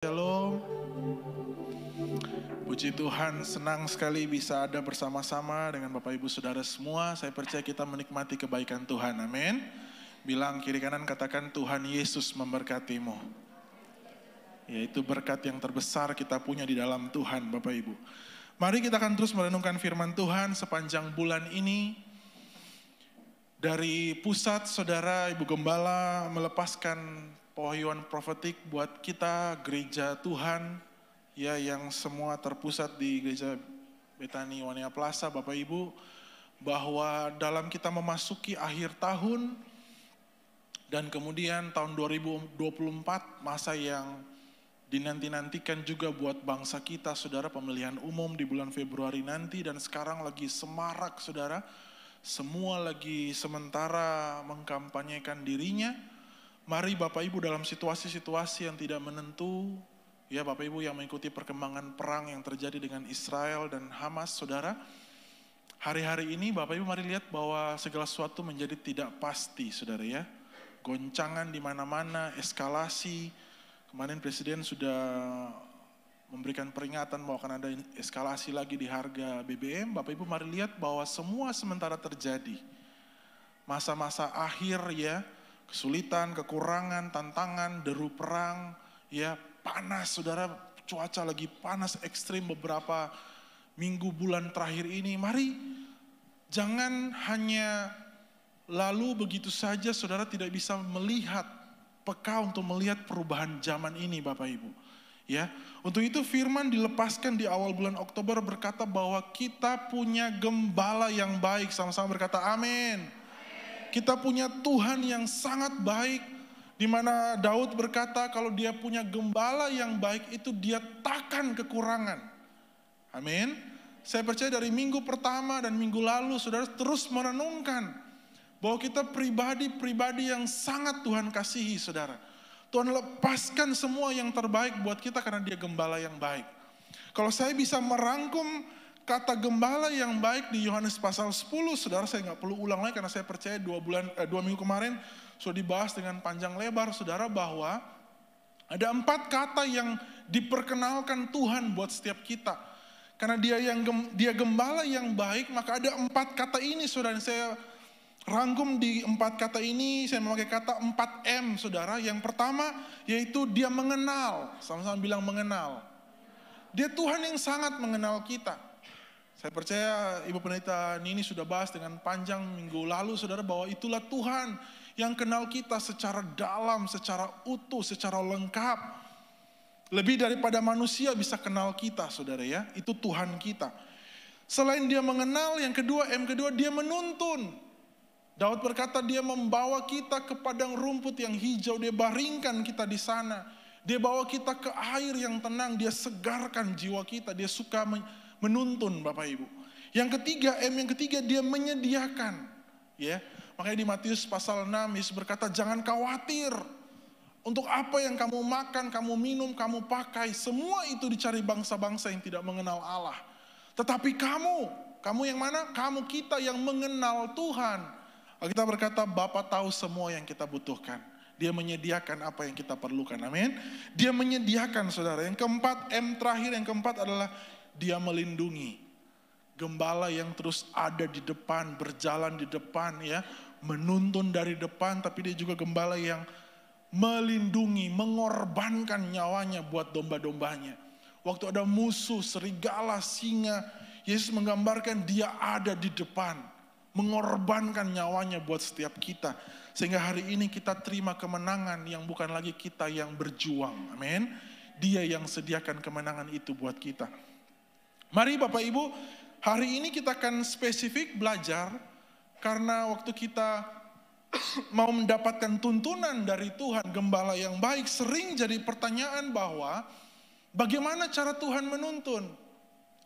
Shalom. Puji Tuhan, senang sekali bisa ada bersama-sama dengan Bapak Ibu Saudara semua. Saya percaya kita menikmati kebaikan Tuhan, amin. Bilang kiri kanan, katakan Tuhan Yesus memberkatimu. Yaitu berkat yang terbesar kita punya di dalam Tuhan, Bapak Ibu. Mari kita akan terus merenungkan firman Tuhan sepanjang bulan ini. Dari pusat, Saudara Ibu Gembala melepaskan pewahyuan profetik buat kita gereja Tuhan ya, yang semua terpusat di gereja Betani Wania Plaza, Bapak Ibu, bahwa dalam kita memasuki akhir tahun dan kemudian tahun 2024, masa yang dinanti-nantikan juga buat bangsa kita, Saudara, pemilihan umum di bulan Februari nanti, dan sekarang lagi semarak, Saudara, semua lagi sementara mengkampanyekan dirinya. Mari Bapak Ibu, dalam situasi-situasi yang tidak menentu, ya Bapak Ibu yang mengikuti perkembangan perang yang terjadi dengan Israel dan Hamas, Saudara, hari-hari ini Bapak Ibu mari lihat bahwa segala sesuatu menjadi tidak pasti, Saudara ya. Goncangan di mana-mana, eskalasi. Kemarin Presiden sudah memberikan peringatan bahwa akan ada eskalasi lagi di harga BBM. Bapak Ibu mari lihat bahwa semua sementara terjadi. Masa-masa akhir ya, kesulitan, kekurangan, tantangan, deru perang, ya panas, Saudara, cuaca lagi panas ekstrim beberapa minggu bulan terakhir ini. Mari jangan hanya lalu begitu saja, Saudara, tidak bisa melihat, peka untuk melihat perubahan zaman ini, Bapak Ibu. Ya, untuk itu firman dilepaskan di awal bulan Oktober berkata bahwa kita punya gembala yang baik. Sama-sama berkata amin. Kita punya Tuhan yang sangat baik, di mana Daud berkata kalau dia punya gembala yang baik itu dia takkan kekurangan. Amin. Saya percaya dari minggu pertama dan minggu lalu Saudara terus merenungkan bahwa kita pribadi-pribadi yang sangat Tuhan kasihi, Saudara. Tuhan lepaskan semua yang terbaik buat kita karena dia gembala yang baik. Kalau saya bisa merangkum kata gembala yang baik di Yohanes pasal 10, Saudara, saya nggak perlu ulang lagi karena saya percaya 2 minggu kemarin sudah dibahas dengan panjang lebar, Saudara, bahwa ada 4 kata yang diperkenalkan Tuhan buat setiap kita. Karena dia gembala yang baik, maka ada 4 kata ini, Saudara. Saya rangkum di 4 kata ini, saya memakai kata 4M, Saudara. Yang pertama yaitu dia mengenal. Sama-sama bilang mengenal. Dia Tuhan yang sangat mengenal kita. Saya percaya Ibu Pendeta Nini sudah bahas dengan panjang minggu lalu, Saudara, bahwa itulah Tuhan yang kenal kita secara dalam, secara utuh, secara lengkap. Lebih daripada manusia bisa kenal kita, Saudara ya. Itu Tuhan kita. Selain dia mengenal, yang kedua, M kedua, dia menuntun. Daud berkata dia membawa kita ke padang rumput yang hijau, dia baringkan kita di sana. Dia bawa kita ke air yang tenang, dia segarkan jiwa kita, dia suka menuntun, Bapak Ibu. Yang ketiga, yang ketiga dia menyediakan. Ya, makanya di Matius pasal 6 Yesus berkata jangan khawatir untuk apa yang kamu makan, kamu minum, kamu pakai. Semua itu dicari bangsa-bangsa yang tidak mengenal Allah. Tetapi kamu yang mana? Kamu kita yang mengenal Tuhan. Kita berkata Bapa tahu semua yang kita butuhkan. Dia menyediakan apa yang kita perlukan. Amin. Dia menyediakan, Saudara. Yang keempat, M terakhir, yang keempat adalah dia melindungi. Gembala yang terus ada di depan, berjalan di depan ya, menuntun dari depan, tapi dia juga gembala yang melindungi, mengorbankan nyawanya buat domba-dombanya. Waktu ada musuh, serigala, singa, Yesus menggambarkan dia ada di depan, mengorbankan nyawanya buat setiap kita. Sehingga hari ini kita terima kemenangan yang bukan lagi kita yang berjuang. Amin. Dia yang sediakan kemenangan itu buat kita. Mari Bapak Ibu, hari ini kita akan spesifik belajar karena waktu kita mau mendapatkan tuntunan dari Tuhan, gembala yang baik, sering jadi pertanyaan bahwa bagaimana cara Tuhan menuntun?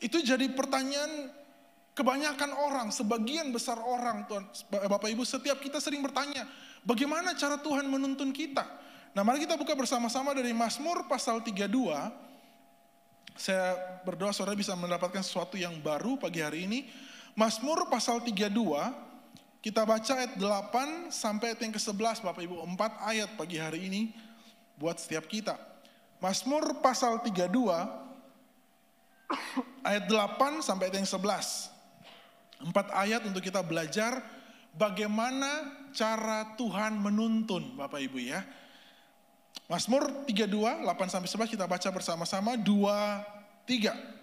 Itu jadi pertanyaan kebanyakan orang, sebagian besar orang, Tuhan, Bapak Ibu, setiap kita sering bertanya, bagaimana cara Tuhan menuntun kita? Nah, mari kita buka bersama-sama dari Mazmur pasal 32. Saya berdoa saudara bisa mendapatkan sesuatu yang baru pagi hari ini. Mazmur pasal 32, kita baca ayat 8 sampai ayat yang ke-11, Bapak Ibu, 4 ayat pagi hari ini buat setiap kita. Mazmur pasal 32, ayat 8 sampai ayat yang 11. 4 ayat untuk kita belajar bagaimana cara Tuhan menuntun, Bapak Ibu ya. Mazmur 32, 8 sampai 11 kita baca bersama-sama, 2, 3.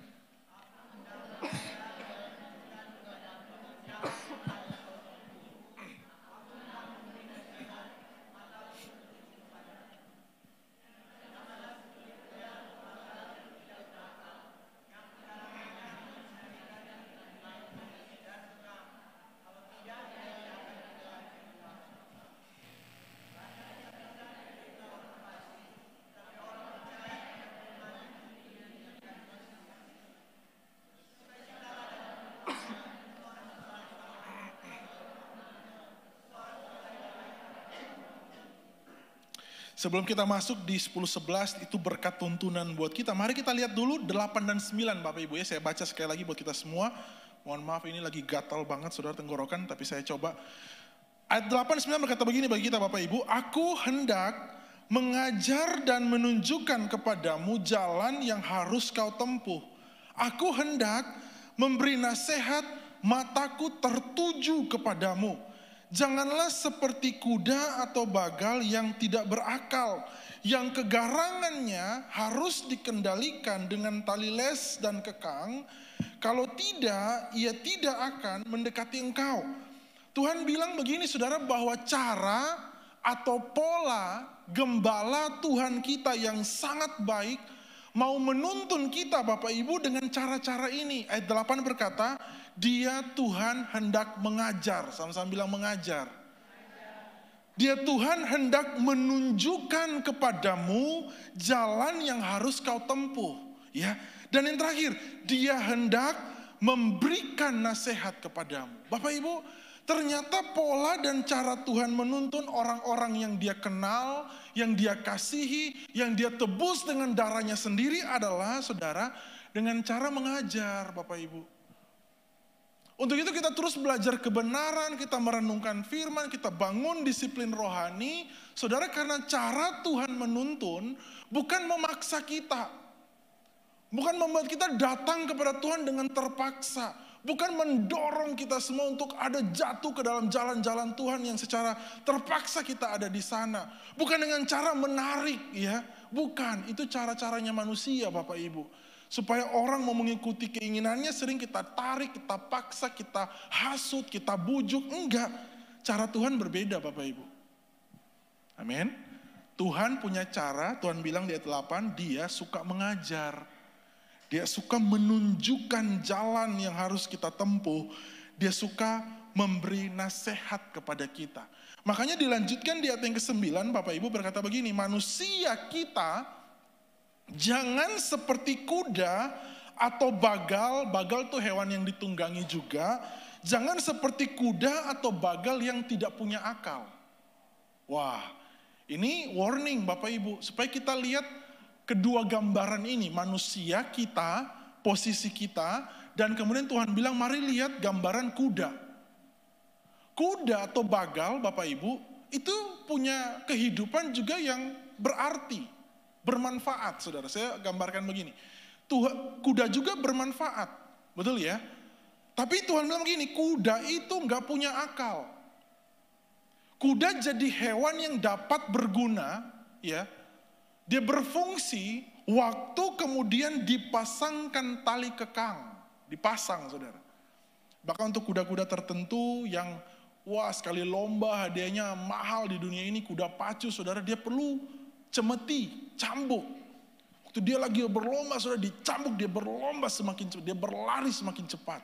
Sebelum kita masuk di 10-11 itu berkat tuntunan buat kita. Mari kita lihat dulu 8 dan 9 Bapak Ibu ya. Saya baca sekali lagi buat kita semua. Mohon maaf ini lagi gatal banget saudara tenggorokan, tapi saya coba. Ayat 8-9 berkata begini bagi kita Bapak Ibu. Aku hendak mengajar dan menunjukkan kepadamu jalan yang harus kau tempuh. Aku hendak memberi nasihat, mataku tertuju kepadamu. Janganlah seperti kuda atau bagal yang tidak berakal, yang kegarangannya harus dikendalikan dengan tali les dan kekang. Kalau tidak, ia tidak akan mendekati engkau. Tuhan bilang begini saudara, bahwa cara atau pola gembala Tuhan kita yang sangat baik mau menuntun kita Bapak Ibu dengan cara-cara ini. Ayat 8 berkata, Dia Tuhan hendak mengajar. Sama-sama bilang mengajar. Dia Tuhan hendak menunjukkan kepadamu jalan yang harus kau tempuh. Ya. Dan yang terakhir, Dia hendak memberikan nasihat kepadamu. Bapak Ibu, ternyata pola dan cara Tuhan menuntun orang-orang yang Dia kenal, yang Dia kasihi, yang Dia tebus dengan darahnya sendiri adalah saudara dengan cara mengajar Bapak Ibu. Untuk itu kita terus belajar kebenaran, kita merenungkan firman, kita bangun disiplin rohani. Saudara, karena cara Tuhan menuntun bukan memaksa kita. Bukan membuat kita datang kepada Tuhan dengan terpaksa. Bukan mendorong kita semua untuk ada jatuh ke dalam jalan-jalan Tuhan yang secara terpaksa kita ada di sana. Bukan dengan cara menarik ya. Bukan, itu cara-caranya manusia Bapak Ibu. Supaya orang mau mengikuti keinginannya sering kita tarik, kita paksa, kita hasut, kita bujuk. Enggak, cara Tuhan berbeda Bapak Ibu. Amin. Tuhan punya cara, Tuhan bilang di ayat 8, Dia suka mengajar. Dia suka menunjukkan jalan yang harus kita tempuh. Dia suka memberi nasihat kepada kita. Makanya dilanjutkan di ayat yang ke-9, Bapak Ibu berkata begini, manusia kita jangan seperti kuda atau bagal itu hewan yang ditunggangi juga. Jangan seperti kuda atau bagal yang tidak punya akal. Wah, ini warning Bapak Ibu, supaya kita lihat kedua gambaran ini, manusia kita, posisi kita, dan kemudian Tuhan bilang mari lihat gambaran kuda. Kuda atau bagal Bapak Ibu, itu punya kehidupan juga yang berarti. Bermanfaat, saudara. Saya gambarkan begini. Kuda juga bermanfaat, betul ya? Tapi Tuhan bilang begini, kuda itu nggak punya akal. Kuda jadi hewan yang dapat berguna, ya. Dia berfungsi waktu kemudian dipasangkan tali kekang, dipasang, saudara. Bahkan untuk kuda-kuda tertentu yang wah sekali lomba hadiahnya mahal di dunia ini, kuda pacu, saudara, dia perlu cemeti, cambuk. Waktu dia lagi berlomba, sudah dicambuk, dia berlomba semakin cepat, dia berlari semakin cepat.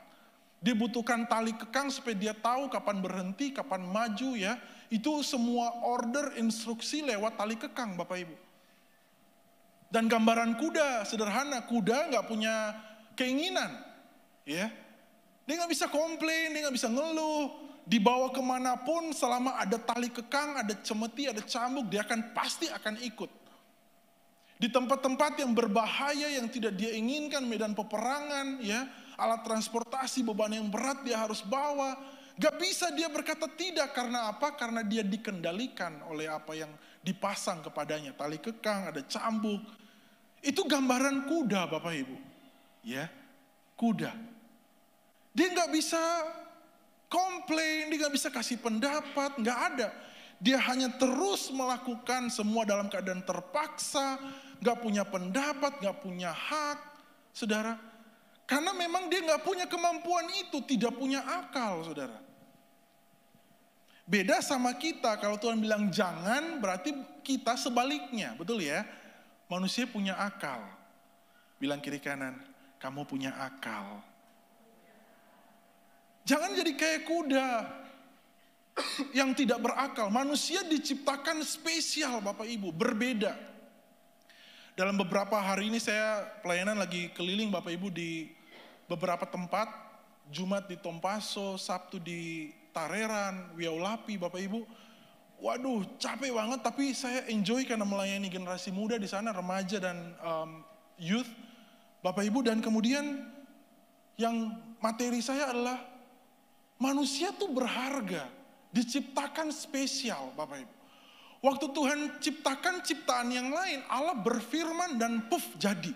Dia butuhkan tali kekang supaya dia tahu kapan berhenti, kapan maju ya. Itu semua order, instruksi lewat tali kekang Bapak Ibu. Dan gambaran kuda sederhana, kuda nggak punya keinginan. Ya, dia nggak bisa komplain, dia nggak bisa ngeluh. Dibawa kemanapun selama ada tali kekang, ada cemeti, ada cambuk, dia pasti akan ikut. Di tempat-tempat yang berbahaya, yang tidak dia inginkan, medan peperangan, ya, alat transportasi, beban yang berat dia harus bawa. Gak bisa dia berkata tidak, karena apa? Karena dia dikendalikan oleh apa yang dipasang kepadanya. Tali kekang, ada cambuk. Itu gambaran kuda Bapak Ibu. Ya, kuda. Dia nggak bisa komplain, dia nggak bisa kasih pendapat, nggak ada. Dia hanya terus melakukan semua dalam keadaan terpaksa, nggak punya pendapat, nggak punya hak, saudara. Karena memang dia nggak punya kemampuan itu, tidak punya akal, saudara. Beda sama kita, kalau Tuhan bilang jangan, berarti kita sebaliknya, betul ya? Manusia punya akal. Bilang kiri kanan, kamu punya akal. Jangan jadi kayak kuda yang tidak berakal. Manusia diciptakan spesial Bapak Ibu, berbeda. Dalam beberapa hari ini saya pelayanan lagi keliling Bapak Ibu di beberapa tempat. Jumat di Tompaso, Sabtu di Tareran, Wiaulapi Bapak Ibu. Waduh capek banget, tapi saya enjoy karena melayani generasi muda di sana, remaja dan youth Bapak Ibu. Dan kemudian yang materi saya adalah manusia tuh berharga, diciptakan spesial Bapak Ibu. Waktu Tuhan ciptakan ciptaan yang lain, Allah berfirman dan puff jadi.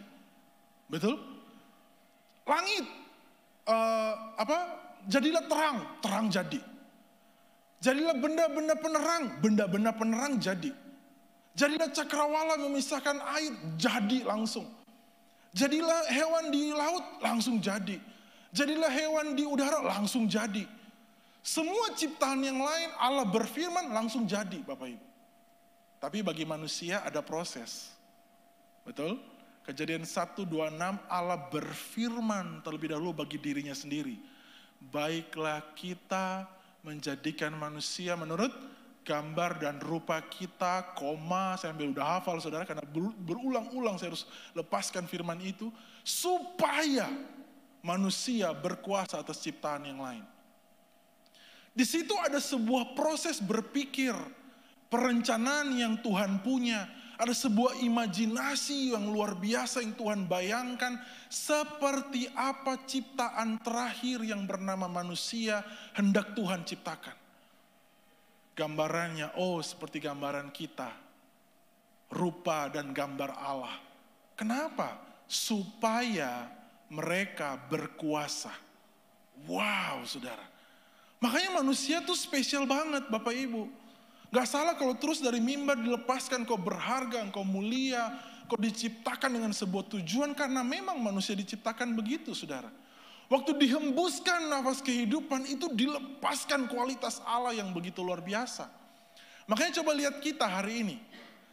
Betul? Langit, jadilah terang, terang jadi. Jadilah benda-benda penerang, benda-benda penerang jadi. Jadilah cakrawala memisahkan air, jadi langsung. Jadilah hewan di laut, langsung jadi. Jadilah hewan di udara, langsung jadi. Semua ciptaan yang lain Allah berfirman langsung jadi Bapak Ibu. Tapi bagi manusia ada proses. Betul? Kejadian 1:26 Allah berfirman terlebih dahulu bagi dirinya sendiri. Baiklah kita menjadikan manusia menurut gambar dan rupa kita, koma, saya ambil udah hafal saudara karena berulang-ulang saya harus lepaskan firman itu. Supaya manusia berkuasa atas ciptaan yang lain. Di situ ada sebuah proses berpikir, perencanaan yang Tuhan punya, ada sebuah imajinasi yang luar biasa yang Tuhan bayangkan seperti apa ciptaan terakhir yang bernama manusia hendak Tuhan ciptakan. Gambarannya, seperti gambaran kita, rupa dan gambar Allah. Kenapa? Supaya mereka berkuasa. Wow, saudara. Makanya manusia tuh spesial banget Bapak Ibu. Gak salah kalau terus dari mimbar dilepaskan, kau berharga, kau mulia, kau diciptakan dengan sebuah tujuan karena memang manusia diciptakan begitu saudara. Waktu dihembuskan nafas kehidupan itu dilepaskan kualitas Allah yang begitu luar biasa. Makanya coba lihat kita hari ini.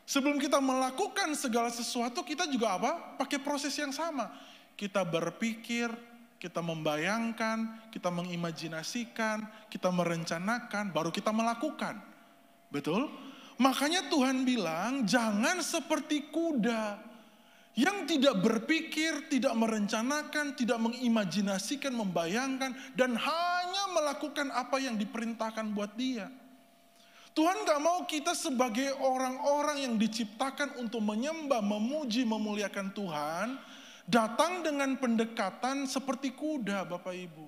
Sebelum kita melakukan segala sesuatu kita juga pakai proses yang sama. Kita berpikir, kita membayangkan, kita mengimajinasikan, kita merencanakan, baru kita melakukan. Betul? Makanya Tuhan bilang, jangan seperti kuda yang tidak berpikir, tidak merencanakan, tidak mengimajinasikan, membayangkan, dan hanya melakukan apa yang diperintahkan buat dia. Tuhan gak mau kita sebagai orang-orang yang diciptakan untuk menyembah, memuji, memuliakan Tuhan, datang dengan pendekatan seperti kuda Bapak Ibu.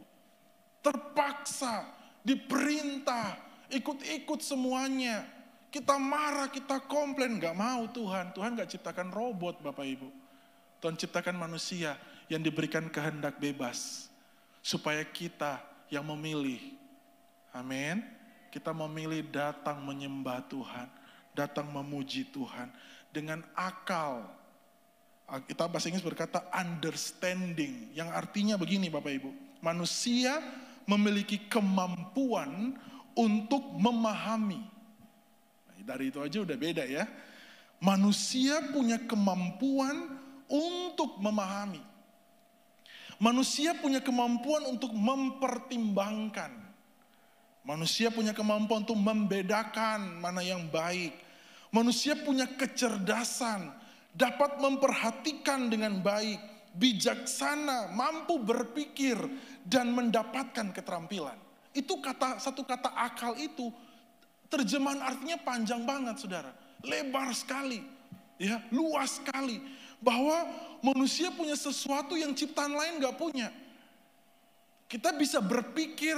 Terpaksa, diperintah, ikut-ikut semuanya. Kita marah, kita komplain, gak mau Tuhan. Tuhan gak ciptakan robot Bapak Ibu. Tuhan ciptakan manusia yang diberikan kehendak bebas. Supaya kita yang memilih. Amin. Kita memilih datang menyembah Tuhan. Datang memuji Tuhan. Dengan akal. Kita bahasa Inggris berkata understanding, yang artinya begini Bapak Ibu. Manusia memiliki kemampuan untuk memahami. Dari itu aja udah beda ya. Manusia punya kemampuan untuk memahami. Manusia punya kemampuan untuk mempertimbangkan. Manusia punya kemampuan untuk membedakan mana yang baik. Manusia punya kecerdasan, dapat memperhatikan dengan baik, bijaksana, mampu berpikir, dan mendapatkan keterampilan. Itu satu kata akal itu, terjemahan artinya panjang banget saudara. Lebar sekali, ya, luas sekali. Bahwa manusia punya sesuatu yang ciptaan lain gak punya. Kita bisa berpikir,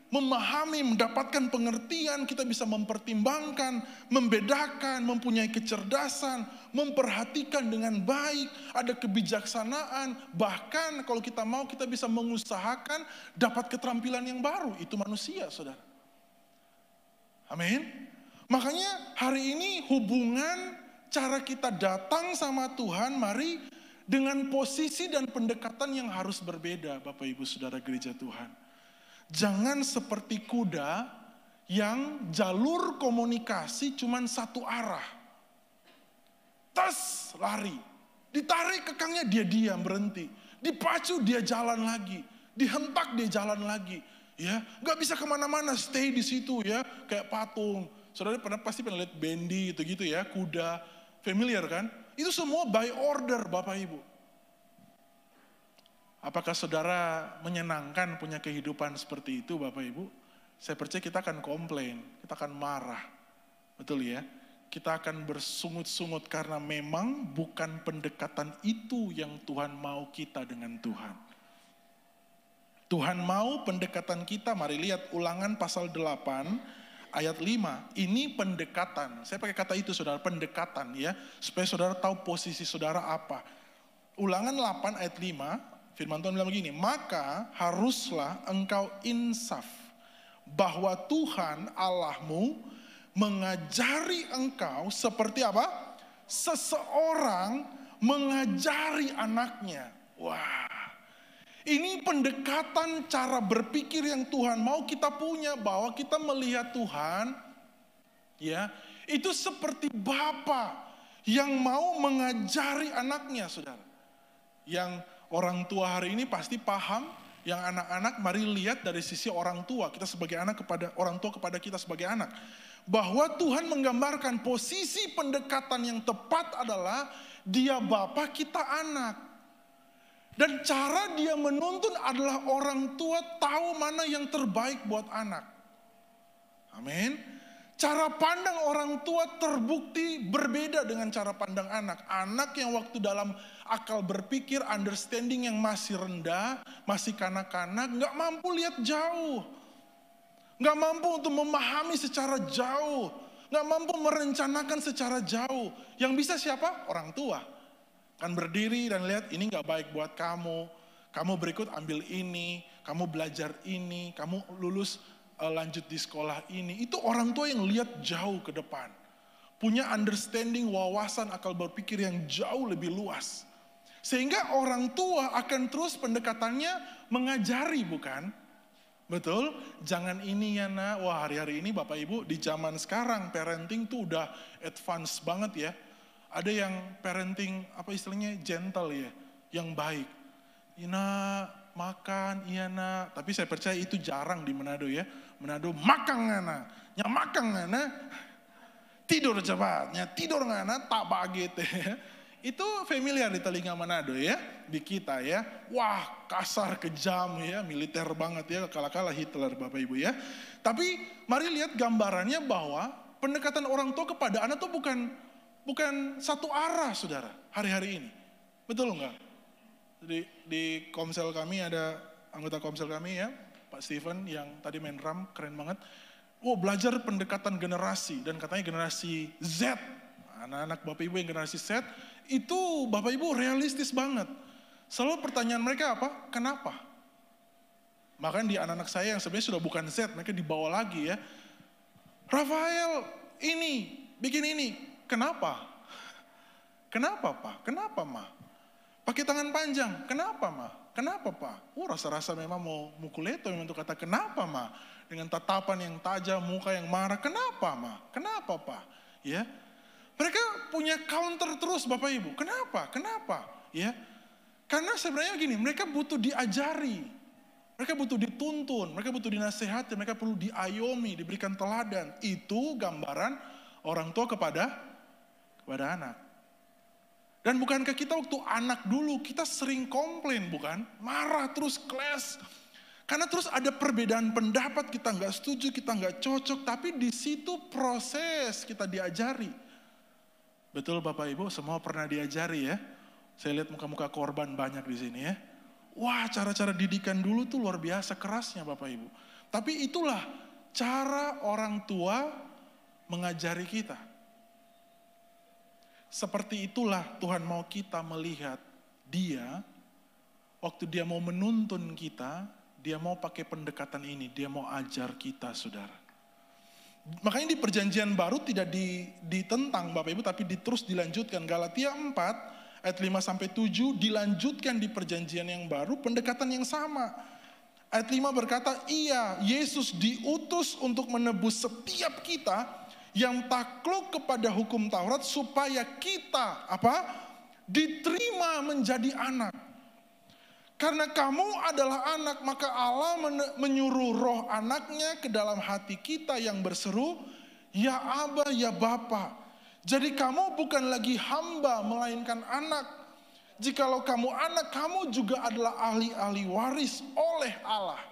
memahami, mendapatkan pengertian, kita bisa mempertimbangkan, membedakan, mempunyai kecerdasan, memperhatikan dengan baik, ada kebijaksanaan. Bahkan kalau kita mau, kita bisa mengusahakan dapat keterampilan yang baru. Itu manusia, saudara. Amin. Makanya hari ini hubungan cara kita datang sama Tuhan, mari dengan posisi dan pendekatan yang harus berbeda, Bapak Ibu Saudara gereja Tuhan. Jangan seperti kuda yang jalur komunikasi cuma satu arah. Tas, lari. Ditarik kekangnya, dia diam, berhenti. Dipacu, dia jalan lagi. Dihentak, dia jalan lagi. Ya, nggak bisa kemana-mana, stay di situ ya, kayak patung. Saudara pasti pernah lihat bendi gitu-gitu ya, kuda, familiar kan? Itu semua by order, Bapak Ibu. Apakah saudara menyenangkan punya kehidupan seperti itu, Bapak Ibu? Saya percaya kita akan komplain, kita akan marah. Betul ya? Kita akan bersungut-sungut karena memang bukan pendekatan itu yang Tuhan mau kita dengan Tuhan. Tuhan mau pendekatan kita, mari lihat Ulangan pasal 8 ayat 5. Ini pendekatan. Saya pakai kata itu saudara, pendekatan ya. Supaya saudara tahu posisi saudara apa. Ulangan 8 ayat 5. Firman Tuhan bilang begini, maka haruslah engkau insaf bahwa Tuhan Allahmu mengajari engkau seperti apa? Seseorang mengajari anaknya. Wah, ini pendekatan cara berpikir yang Tuhan mau kita punya, bahwa kita melihat Tuhan, ya, itu seperti Bapa yang mau mengajari anaknya, saudara. Yang orang tua hari ini pasti paham, yang anak-anak mari lihat dari sisi orang tua, kita sebagai anak kepada orang tua kepada kita sebagai anak. Bahwa Tuhan menggambarkan posisi pendekatan yang tepat adalah dia Bapa, kita anak. Dan cara dia menuntun adalah orang tua tahu mana yang terbaik buat anak. Amin. Cara pandang orang tua terbukti berbeda dengan cara pandang anak. Anak yang waktu dalam akal berpikir, understanding yang masih rendah, masih kanak-kanak, gak mampu lihat jauh. Gak mampu untuk memahami secara jauh. Gak mampu merencanakan secara jauh. Yang bisa siapa? Orang tua. Kan berdiri dan lihat, ini gak baik buat kamu. Kamu berikut ambil ini, kamu belajar ini, kamu lulus lanjut di sekolah ini. Itu orang tua yang lihat jauh ke depan. Punya understanding, wawasan, akal berpikir yang jauh lebih luas. Sehingga orang tua akan terus pendekatannya mengajari, bukan? Betul? Jangan ini ya nak. Wah, hari-hari ini Bapak Ibu di zaman sekarang parenting tuh udah advance banget ya. Ada yang parenting apa istilahnya gentle ya, yang baik. Ina makan, iya nak. Tapi saya percaya itu jarang di Manado ya. Manado makan ngana, nya makan ngana, tidur cepatnya, tidur ngana, tak baget ya. Itu familiar di telinga Manado ya, di kita ya. Wah, kasar, kejam ya, militer banget ya, kalah-kalah Hitler Bapak Ibu ya. Tapi mari lihat gambarannya bahwa pendekatan orang tua kepada anak itu bukan satu arah, saudara, hari-hari ini. Betul enggak? Di komsel kami ada anggota komsel kami ya, Pak Steven yang tadi main drum, keren banget. Belajar pendekatan generasi, dan katanya generasi Z. Anak-anak Bapak Ibu yang generasi Z, itu Bapak Ibu realistis banget. Selalu pertanyaan mereka apa? Kenapa? Bahkan di anak-anak saya yang sebenarnya sudah bukan Z, mereka dibawa lagi ya. Rafael, ini, bikin ini. Kenapa? Kenapa Pak? Kenapa Ma? Pakai tangan panjang, kenapa Ma? Kenapa Pak? Rasa-rasa memang mau mukuleto memang untuk kata kenapa Ma? Dengan tatapan yang tajam, muka yang marah, kenapa Ma? Kenapa Pak? Ya, mereka punya counter terus Bapak Ibu. Kenapa? Kenapa? Ya, karena sebenarnya gini, mereka butuh diajari, mereka butuh dituntun, mereka butuh dinasehati, mereka perlu diayomi, diberikan teladan. Itu gambaran orang tua kepada anak. Dan bukankah kita waktu anak dulu, kita sering komplain bukan? Marah terus, clash. Karena terus ada perbedaan pendapat, kita nggak setuju, kita nggak cocok. Tapi di situ proses kita diajari. Betul Bapak Ibu, semua pernah diajari ya. Saya lihat muka-muka korban banyak di sini ya. Wah, cara-cara didikan dulu tuh luar biasa kerasnya Bapak Ibu. Tapi itulah cara orang tua mengajari kita. Seperti itulah Tuhan mau kita melihat Dia, waktu Dia mau menuntun kita, Dia mau pakai pendekatan ini, Dia mau ajar kita, saudara. Makanya di perjanjian baru tidak ditentang Bapak Ibu, tapi terus dilanjutkan. Galatia 4 ayat 5-7 dilanjutkan di perjanjian yang baru, pendekatan yang sama. Ayat 5 berkata, iya, Yesus diutus untuk menebus setiap kita yang takluk kepada hukum Taurat supaya kita diterima menjadi anak. Karena kamu adalah anak, maka Allah menyuruh roh anaknya ke dalam hati kita yang berseru, ya Aba, ya Bapa. Jadi kamu bukan lagi hamba, melainkan anak. Jikalau kamu anak, kamu juga adalah ahli-ahli waris oleh Allah.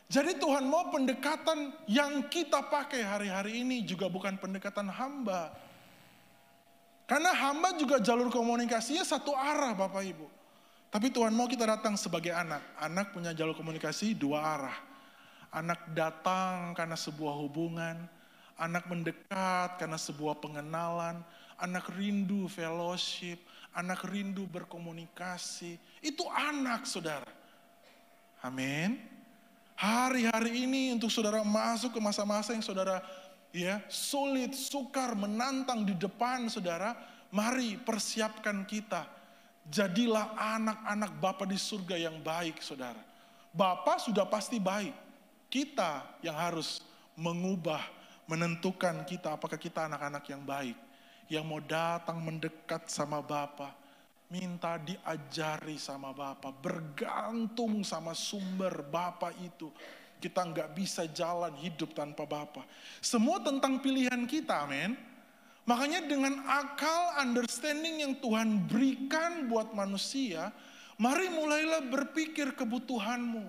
Jadi Tuhan mau pendekatan yang kita pakai hari-hari ini juga bukan pendekatan hamba. Karena hamba juga jalur komunikasinya satu arah Bapak Ibu. Tapi Tuhan mau kita datang sebagai anak. Anak punya jalur komunikasi dua arah. Anak datang karena sebuah hubungan. Anak mendekat karena sebuah pengenalan. Anak rindu fellowship. Anak rindu berkomunikasi. Itu anak saudara. Amin. Hari-hari ini untuk saudara masuk ke masa-masa yang saudara sulit, sukar, menantang di depan saudara. Mari persiapkan kita. Jadilah anak-anak Bapa di surga yang baik saudara. Bapa sudah pasti baik. Kita yang harus mengubah, menentukan kita apakah kita anak-anak yang baik. Yang mau datang mendekat sama Bapa. Minta diajari sama Bapa, bergantung sama sumber Bapa itu. Kita nggak bisa jalan hidup tanpa Bapa. Semua tentang pilihan kita, amin. Makanya dengan akal understanding yang Tuhan berikan buat manusia, mari mulailah berpikir kebutuhanmu.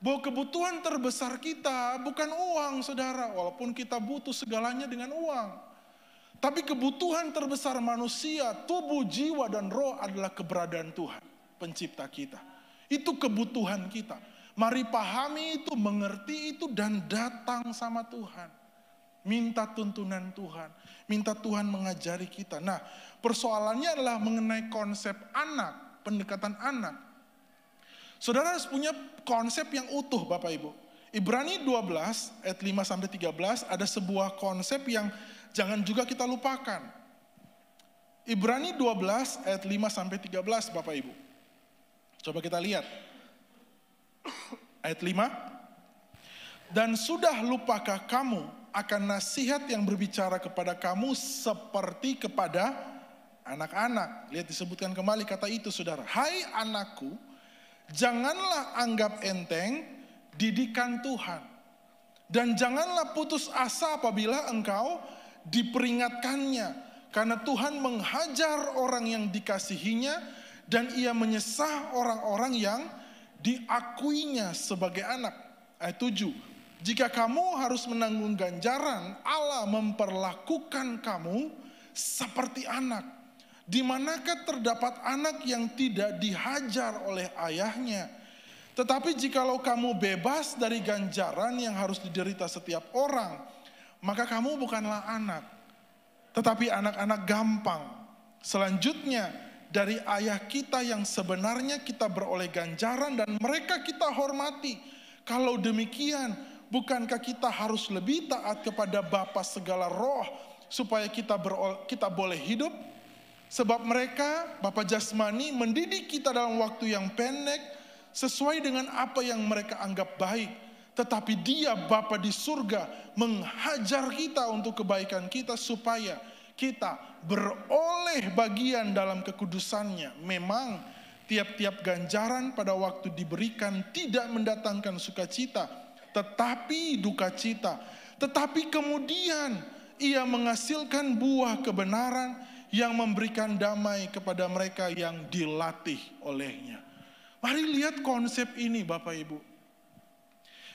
Bahwa kebutuhan terbesar kita bukan uang, saudara. Walaupun kita butuh segalanya dengan uang. Tapi kebutuhan terbesar manusia, tubuh, jiwa, dan roh adalah keberadaan Tuhan, pencipta kita. Itu kebutuhan kita. Mari pahami itu, mengerti itu, dan datang sama Tuhan. Minta tuntunan Tuhan. Minta Tuhan mengajari kita. Nah, persoalannya adalah mengenai konsep anak, pendekatan anak. Saudara harus punya konsep yang utuh, Bapak Ibu. Ibrani 12 ayat 5-13 ada sebuah konsep yang jangan juga kita lupakan. Ibrani 12 ayat 5-13 Bapak Ibu. Coba kita lihat. Ayat 5. Dan sudah lupakah kamu akan nasihat yang berbicara kepada kamu seperti kepada anak-anak. Lihat disebutkan kembali kata itu saudara. Hai anakku, janganlah anggap enteng didikan Tuhan. Dan janganlah putus asa apabila engkau diperingatkannya. Karena Tuhan menghajar orang yang dikasihinya dan ia menyesah orang-orang yang diakuinya sebagai anak. Ayat 7. Jika kamu harus menanggung ganjaran, Allah memperlakukan kamu seperti anak. Di manakah terdapat anak yang tidak dihajar oleh ayahnya? Tetapi jikalau kamu bebas dari ganjaran yang harus diderita setiap orang, maka kamu bukanlah anak, tetapi anak-anak gampang. Selanjutnya, dari ayah kita yang sebenarnya kita beroleh ganjaran dan mereka kita hormati. Kalau demikian, bukankah kita harus lebih taat kepada Bapa segala roh, supaya kita boleh hidup? Sebab mereka, Bapa jasmani, mendidik kita dalam waktu yang pendek, sesuai dengan apa yang mereka anggap baik. Tetapi Dia Bapa di surga menghajar kita untuk kebaikan kita supaya kita beroleh bagian dalam kekudusannya. Memang tiap-tiap ganjaran pada waktu diberikan tidak mendatangkan sukacita, tetapi duka cita. Tetapi kemudian Ia menghasilkan buah kebenaran yang memberikan damai kepada mereka yang dilatih olehnya. Mari lihat konsep ini Bapak Ibu.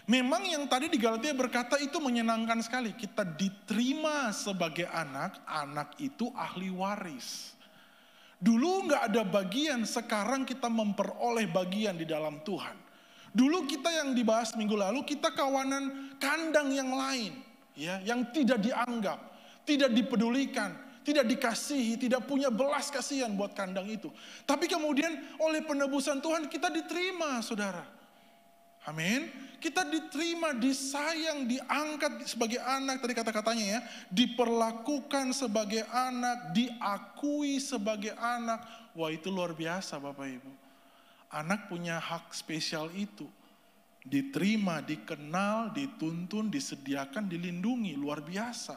Memang yang tadi di Galatia berkata itu menyenangkan sekali. Kita diterima sebagai anak, anak itu ahli waris. Dulu nggak ada bagian, sekarang kita memperoleh bagian di dalam Tuhan. Dulu kita yang dibahas minggu lalu, kita kawanan kandang yang lain. Ya, yang tidak dianggap, tidak dipedulikan, tidak dikasihi, tidak punya belas kasihan buat kandang itu. Tapi kemudian oleh penebusan Tuhan kita diterima, saudara. Amin. Kita diterima, disayang, diangkat sebagai anak. Tadi kata-katanya ya, diperlakukan sebagai anak, diakui sebagai anak. Wah, itu luar biasa Bapak Ibu. Anak punya hak spesial itu. Diterima, dikenal, dituntun, disediakan, dilindungi. Luar biasa.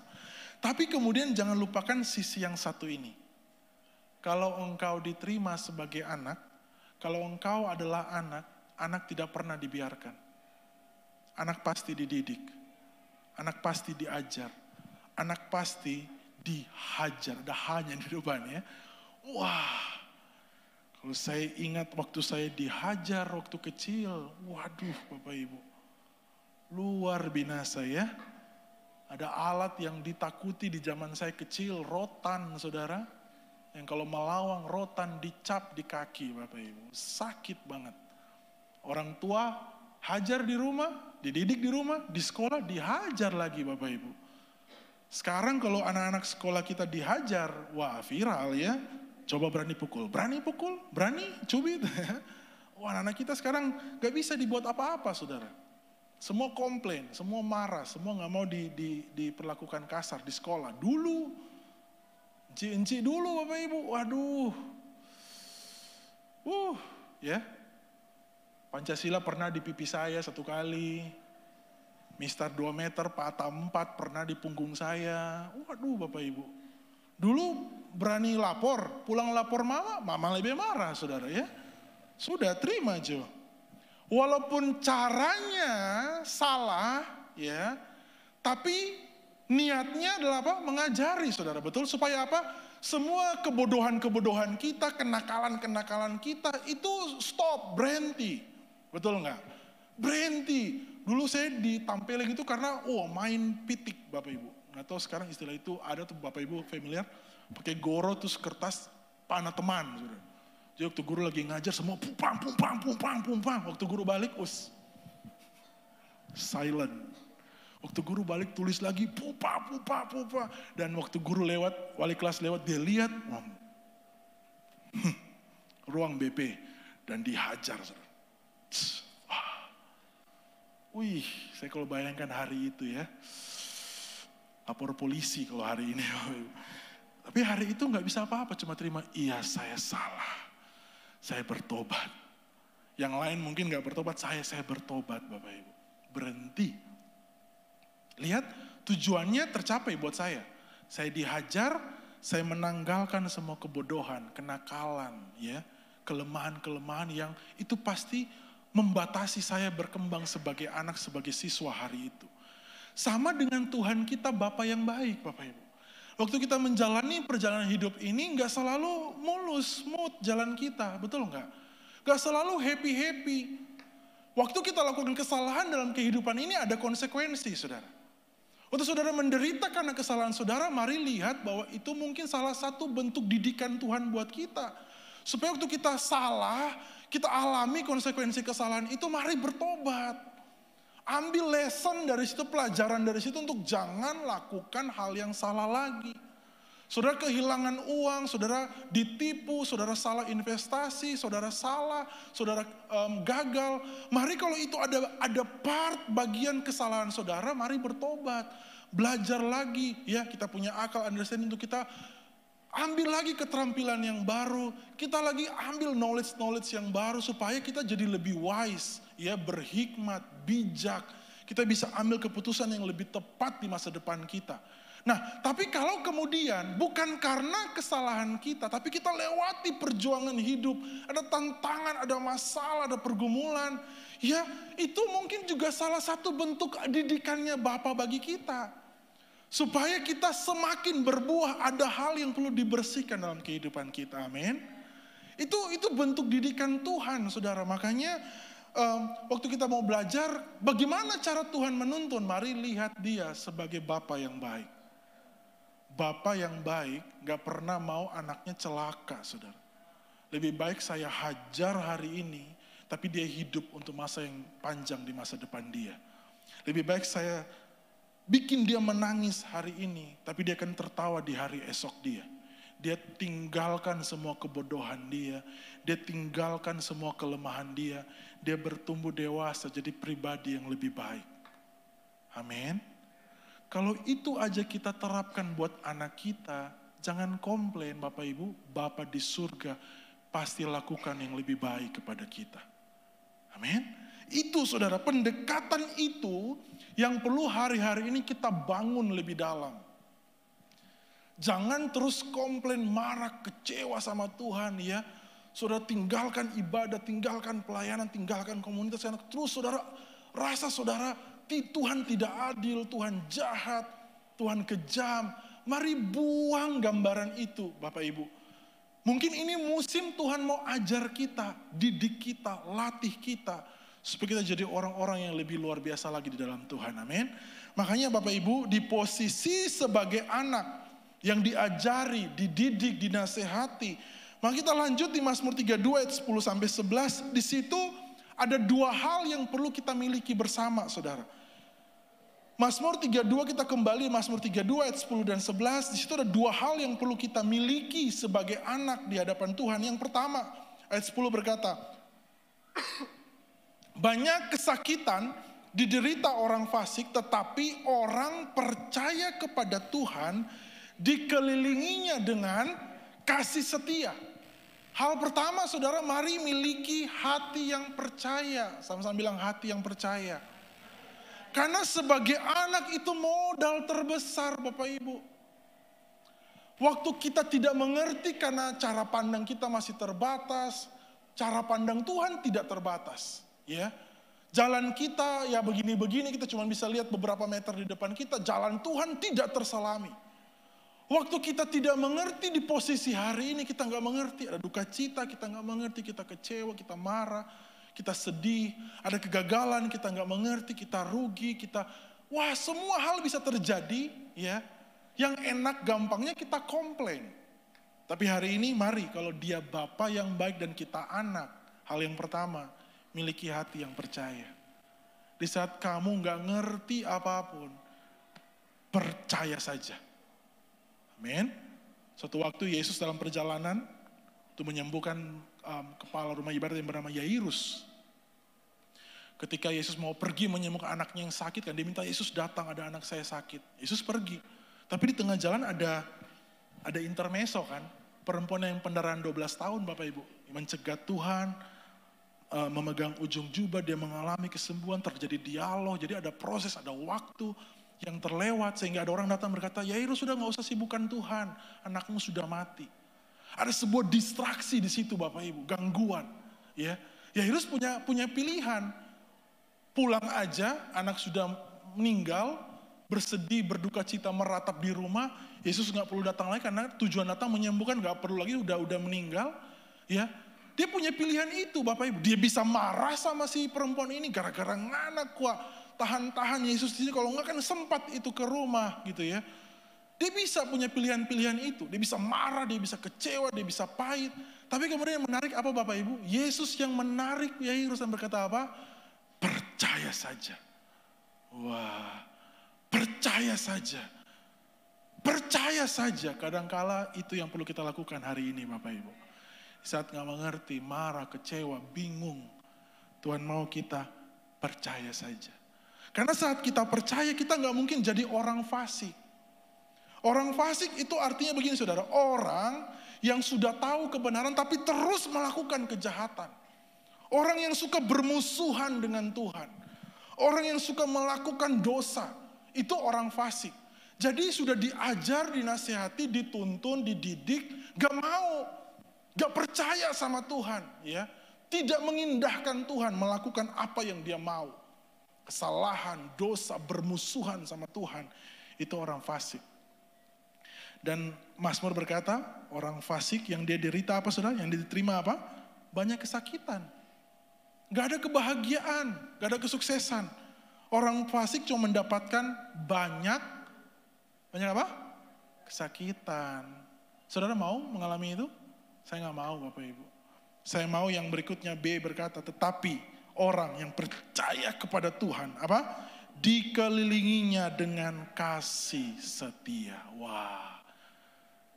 Tapi kemudian jangan lupakan sisi yang satu ini. Kalau engkau diterima sebagai anak, kalau engkau adalah anak, anak tidak pernah dibiarkan. Anak pasti dididik. Anak pasti diajar. Anak pasti dihajar. Ada hanya di depannya. Wah, kalau saya ingat waktu saya dihajar waktu kecil, waduh Bapak Ibu. Luar binasa ya. Ada alat yang ditakuti di zaman saya kecil, rotan saudara. Yang kalau melawang rotan dicap di kaki Bapak Ibu. Sakit banget. Orang tua hajar di rumah, dididik di rumah, di sekolah dihajar lagi Bapak Ibu. Sekarang kalau anak-anak sekolah kita dihajar, wah viral ya. Coba berani pukul, berani cubit. Wah anak-anak kita sekarang gak bisa dibuat apa-apa saudara. Semua komplain, semua marah, semua gak mau diperlakukan kasar di sekolah. Dulu, enci dulu Bapak Ibu, waduh. Ya. Pancasila pernah di pipi saya 1 kali. Mistar 2 meter, patah 4 pernah di punggung saya. Waduh Bapak Ibu. Dulu berani lapor, pulang lapor mama lebih marah saudara ya. Sudah terima Jo. Walaupun caranya salah ya, tapi niatnya adalah apa? Mengajari saudara, betul? Supaya apa? Semua kebodohan-kebodohan kita, kenakalan-kenakalan kita itu stop, berhenti. Betul nggak? Berhenti. Dulu saya ditampilin itu karena main pitik Bapak Ibu. Nggak tahu sekarang istilah itu ada tuh Bapak Ibu familiar. Pakai goro terus kertas panah teman saudara. Jadi waktu guru lagi ngajar semua pumpang. Waktu guru balik, silent. Waktu guru balik tulis lagi pupa. Dan waktu guru lewat, wali kelas lewat, dia lihat ruang BP dan dihajar. Wih, saya kalau bayangkan hari itu ya, lapor polisi kalau hari ini. Tapi hari itu nggak bisa apa-apa, cuma terima, iya saya salah. Saya bertobat. Yang lain mungkin gak bertobat, saya bertobat Bapak Ibu. Berhenti. Lihat tujuannya tercapai buat saya. Saya dihajar, saya menanggalkan semua kebodohan, kenakalan, ya, kelemahan-kelemahan yang itu pasti membatasi saya berkembang sebagai anak, sebagai siswa hari itu. Sama dengan Tuhan kita Bapa yang baik Bapak Ibu. Waktu kita menjalani perjalanan hidup ini gak selalu mulus, smooth jalan kita, betul gak? Gak selalu happy-happy. Waktu kita lakukan kesalahan dalam kehidupan ini ada konsekuensi, saudara. Waktu saudara menderita karena kesalahan saudara, mari lihat bahwa itu mungkin salah satu bentuk didikan Tuhan buat kita. Supaya waktu kita salah, kita alami konsekuensi kesalahan itu, mari bertobat. Ambil lesson dari situ, pelajaran dari situ untuk jangan lakukan hal yang salah lagi. Saudara kehilangan uang, saudara ditipu, saudara salah investasi, saudara salah, saudara gagal. Mari kalau itu ada part bagian kesalahan saudara, mari bertobat. Belajar lagi, ya kita punya akal, understanding untuk kita ambil lagi keterampilan yang baru, kita lagi ambil knowledge yang baru supaya kita jadi lebih wise, ya berhikmat, bijak. Kita bisa ambil keputusan yang lebih tepat di masa depan kita. Nah, tapi kalau kemudian bukan karena kesalahan kita, tapi kita lewati perjuangan hidup, ada tantangan, ada masalah, ada pergumulan, ya itu mungkin juga salah satu bentuk didikannya Bapa bagi kita. Supaya kita semakin berbuah, ada hal yang perlu dibersihkan dalam kehidupan kita, amin. Itu bentuk didikan Tuhan, saudara. Makanya waktu kita mau belajar, bagaimana cara Tuhan menuntun, mari lihat dia sebagai Bapa yang baik. Bapa yang baik gak pernah mau anaknya celaka, saudara. Lebih baik saya hajar hari ini, tapi dia hidup untuk masa yang panjang di masa depan dia. Lebih baik saya bikin dia menangis hari ini, tapi dia akan tertawa di hari esok dia. Dia tinggalkan semua kebodohan dia tinggalkan semua kelemahan dia bertumbuh dewasa jadi pribadi yang lebih baik. Amin. Kalau itu aja kita terapkan buat anak kita, jangan komplain Bapak Ibu, Bapa di surga pasti lakukan yang lebih baik kepada kita. Amin. Itu saudara, pendekatan itu yang perlu hari-hari ini kita bangun lebih dalam. Jangan terus komplain, marah, kecewa sama Tuhan ya. Saudara tinggalkan ibadah, tinggalkan pelayanan, tinggalkan komunitas. Terus saudara rasa saudara Tuhan tidak adil, Tuhan jahat, Tuhan kejam. Mari buang gambaran itu Bapak Ibu. Mungkin ini musim Tuhan mau ajar kita, didik kita, latih kita. Supaya kita jadi orang-orang yang lebih luar biasa lagi di dalam Tuhan. Amin. Makanya Bapak Ibu di posisi sebagai anak yang diajari, dididik, dinasehati. Maka kita lanjut di Mazmur 32 ayat 10-11. Di situ ada dua hal yang perlu kita miliki bersama saudara. Mazmur 32 kita kembali Mazmur 32 ayat 10 dan 11. Di situ ada dua hal yang perlu kita miliki sebagai anak di hadapan Tuhan. Yang pertama ayat 10 berkata, banyak kesakitan diderita orang fasik, tetapi orang percaya kepada Tuhan dikelilinginya dengan kasih setia. Hal pertama saudara, mari miliki hati yang percaya. Sama-sama bilang hati yang percaya. Karena sebagai anak itu modal terbesar Bapak Ibu. Waktu kita tidak mengerti karena cara pandang kita masih terbatas, cara pandang Tuhan tidak terbatas. Ya, jalan kita ya begini-begini, kita cuma bisa lihat beberapa meter di depan kita. Jalan Tuhan tidak terselami. Waktu kita tidak mengerti di posisi hari ini, kita nggak mengerti. Ada duka cita, kita nggak mengerti. Kita kecewa, kita marah, kita sedih. Ada kegagalan, kita nggak mengerti. Kita rugi, wah semua hal bisa terjadi. Ya, yang enak gampangnya kita komplain. Tapi hari ini mari kalau dia Bapa yang baik dan kita anak. Hal yang pertama, miliki hati yang percaya. Di saat kamu nggak ngerti apapun, percaya saja. Amin. Suatu waktu Yesus dalam perjalanan itu menyembuhkan kepala rumah ibadat yang bernama Yairus. Ketika Yesus mau pergi menyembuhkan anaknya yang sakit, kan dia minta Yesus datang, ada anak saya sakit. Yesus pergi. Tapi di tengah jalan ada intermezzo kan. Perempuan yang pendarahan 12 tahun Bapak Ibu. Mencegat Tuhan, memegang ujung jubah, dia mengalami kesembuhan, terjadi dialog. Jadi ada proses, ada waktu yang terlewat sehingga ada orang datang berkata, Yairus sudah gak usah sibukkan Tuhan, anakmu sudah mati. Ada sebuah distraksi di situ Bapak Ibu, gangguan. Ya, Yairus punya pilihan, pulang aja, anak sudah meninggal, bersedih, berduka cita, meratap di rumah. Yesus gak perlu datang lagi karena tujuan datang menyembuhkan, gak perlu lagi, udah meninggal. Ya, dia punya pilihan itu Bapak Ibu. Dia bisa marah sama si perempuan ini gara-gara nganak kuah. Tahan-tahan Yesus di sini, kalau enggak kan sempat itu ke rumah gitu ya. Dia bisa punya pilihan-pilihan itu. Dia bisa marah, dia bisa kecewa, dia bisa pahit. Tapi kemudian yang menarik apa Bapak Ibu? Yesus yang menarik Yairus dan berkata apa? Percaya saja. Wah, percaya saja. Percaya saja. Kadangkala itu yang perlu kita lakukan hari ini Bapak Ibu. Saat gak mengerti, marah, kecewa, bingung. Tuhan mau kita percaya saja. Karena saat kita percaya, kita gak mungkin jadi orang fasik. Orang fasik itu artinya begini saudara, orang yang sudah tahu kebenaran tapi terus melakukan kejahatan. Orang yang suka bermusuhan dengan Tuhan. Orang yang suka melakukan dosa, itu orang fasik. Jadi sudah diajar, dinasihati, dituntun, dididik, gak mau, gak percaya sama Tuhan. Ya, tidak mengindahkan Tuhan, melakukan apa yang dia mau. Kesalahan, dosa, bermusuhan sama Tuhan, itu orang fasik. Dan Mazmur berkata, orang fasik yang dia derita apa saudara? Yang diterima apa? Banyak kesakitan. Gak ada kebahagiaan, gak ada kesuksesan. Orang fasik cuma mendapatkan banyak apa? Kesakitan. Saudara mau mengalami itu? Saya gak mau Bapak Ibu. Saya mau yang berikutnya B berkata, tetapi orang yang percaya kepada Tuhan, apa? dikelilinginya dengan kasih setia. Wah,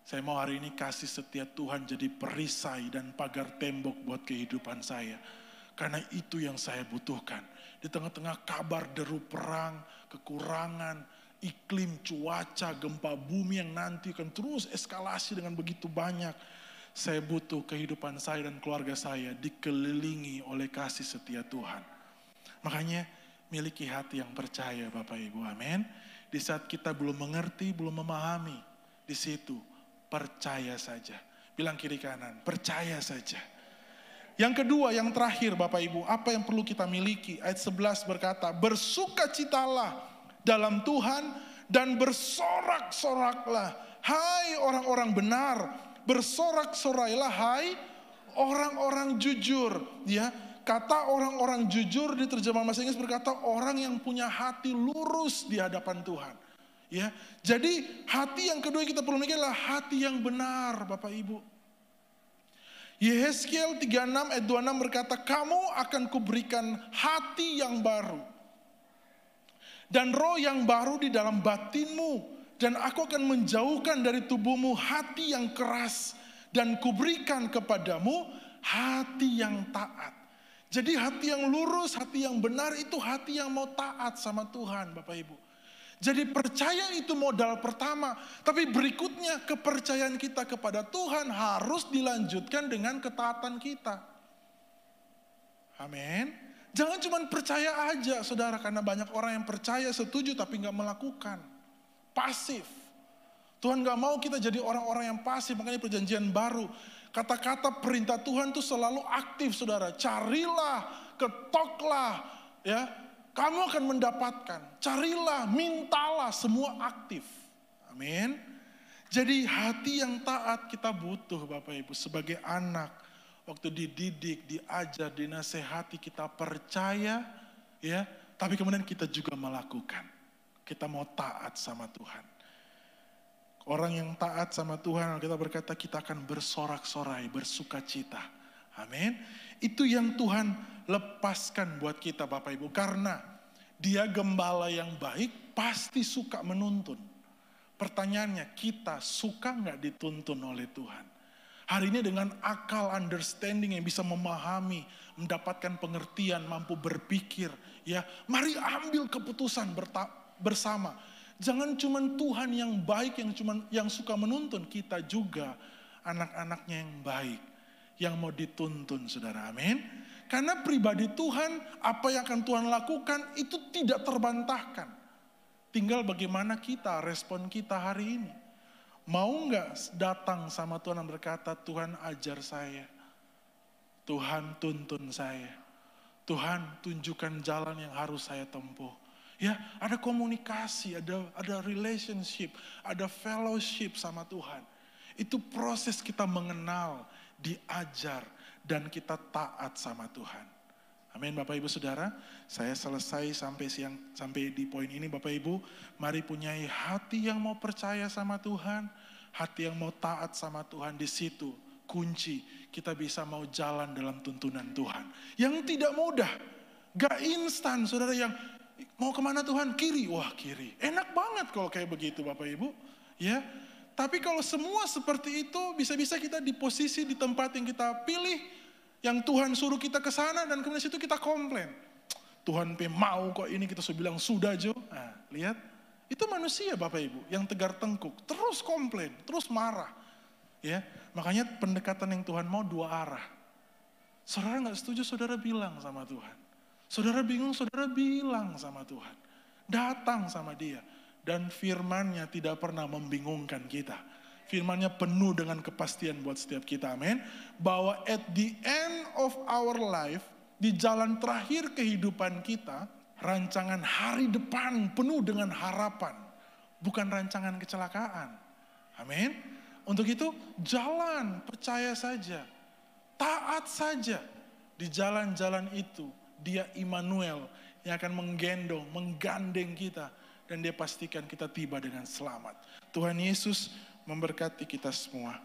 saya mau hari ini kasih setia Tuhan jadi perisai dan pagar tembok buat kehidupan saya. Karena itu yang saya butuhkan. Di tengah-tengah kabar deru perang, kekurangan, iklim, cuaca, gempa bumi yang nanti akan terus eskalasi dengan begitu banyak. Saya butuh kehidupan saya dan keluarga saya dikelilingi oleh kasih setia Tuhan. Makanya miliki hati yang percaya Bapak Ibu, amin. Di saat kita belum mengerti, belum memahami, di situ percaya saja. Bilang kiri kanan, percaya saja. Yang kedua, yang terakhir Bapak Ibu, apa yang perlu kita miliki? Ayat 11 berkata, bersukacitalah dalam Tuhan dan bersorak-soraklah. Hai orang-orang benar, bersorak-sorailah hai orang-orang jujur. Ya, kata orang-orang jujur di terjemahan bahasa Inggris berkata orang yang punya hati lurus di hadapan Tuhan. Ya, jadi hati yang kedua yang kita perlu miliki adalah hati yang benar Bapak Ibu. Yehezkiel 36 ayat 26 berkata, kamu akan kuberikan hati yang baru dan roh yang baru di dalam batinmu, dan aku akan menjauhkan dari tubuhmu hati yang keras dan kuberikan kepadamu hati yang taat. Jadi hati yang lurus, hati yang benar itu hati yang mau taat sama Tuhan Bapak Ibu. Jadi percaya itu modal pertama. Tapi berikutnya kepercayaan kita kepada Tuhan harus dilanjutkan dengan ketaatan kita. Amin. Jangan cuma percaya aja saudara. Karena banyak orang yang percaya setuju tapi gak melakukan. Pasif. Tuhan gak mau kita jadi orang-orang yang pasif. Makanya perjanjian baru. Kata-kata perintah Tuhan itu selalu aktif saudara. Carilah, ketoklah, ya. Kamu akan mendapatkan, carilah, mintalah, semua aktif. Amin. Jadi hati yang taat kita butuh Bapak Ibu. Sebagai anak, waktu dididik, diajar, dinasehati, kita percaya, ya. Tapi kemudian kita juga melakukan. Kita mau taat sama Tuhan. Orang yang taat sama Tuhan, kita berkata kita akan bersorak-sorai, bersukacita. Amin. Itu yang Tuhan lepaskan buat kita Bapak Ibu. Karena Dia gembala yang baik pasti suka menuntun. Pertanyaannya, kita suka gak dituntun oleh Tuhan? Hari ini dengan akal understanding yang bisa memahami, mendapatkan pengertian, mampu berpikir. Ya, mari ambil keputusan bersama. Jangan cuma Tuhan yang baik yang suka menuntun. Kita juga anak-anaknya yang baik. Yang mau dituntun saudara, amin. Karena pribadi Tuhan, apa yang akan Tuhan lakukan itu tidak terbantahkan. Tinggal bagaimana kita, respon kita hari ini. Mau gak datang sama Tuhan dan berkata, Tuhan ajar saya. Tuhan tuntun saya. Tuhan tunjukkan jalan yang harus saya tempuh. Ya, ada komunikasi, ada relationship, ada fellowship sama Tuhan. Itu proses kita mengenal, diajar, dan kita taat sama Tuhan. Amin Bapak Ibu Saudara. Saya selesai sampai di poin ini Bapak Ibu. Mari punyai hati yang mau percaya sama Tuhan. Hati yang mau taat sama Tuhan. Di situ kunci kita bisa mau jalan dalam tuntunan Tuhan. Yang tidak mudah. Gak instan saudara, yang mau kemana Tuhan? Kiri. Wah kiri. Enak banget kalau kayak begitu Bapak Ibu. Ya. Tapi kalau semua seperti itu, bisa-bisa kita di posisi, di tempat yang kita pilih, yang Tuhan suruh kita ke sana, dan kemudian situ kita komplain. Tuhan mau kok ini, kita sudah bilang sudah Jo. Nah, lihat, itu manusia Bapak Ibu, yang tegar tengkuk, terus komplain, terus marah. Ya, makanya pendekatan yang Tuhan mau dua arah. Saudara gak setuju, saudara bilang sama Tuhan. Saudara bingung, saudara bilang sama Tuhan. Datang sama Dia. Dan firman-Nya tidak pernah membingungkan kita. Firman-Nya penuh dengan kepastian buat setiap kita, amin. Bahwa at the end of our life, di jalan terakhir kehidupan kita, rancangan hari depan penuh dengan harapan. Bukan rancangan kecelakaan. Amin. Untuk itu, jalan, percaya saja. Taat saja. Di jalan-jalan itu, Dia Immanuel yang akan menggendong, menggandeng kita. Dan Dia pastikan kita tiba dengan selamat. Tuhan Yesus memberkati kita semua.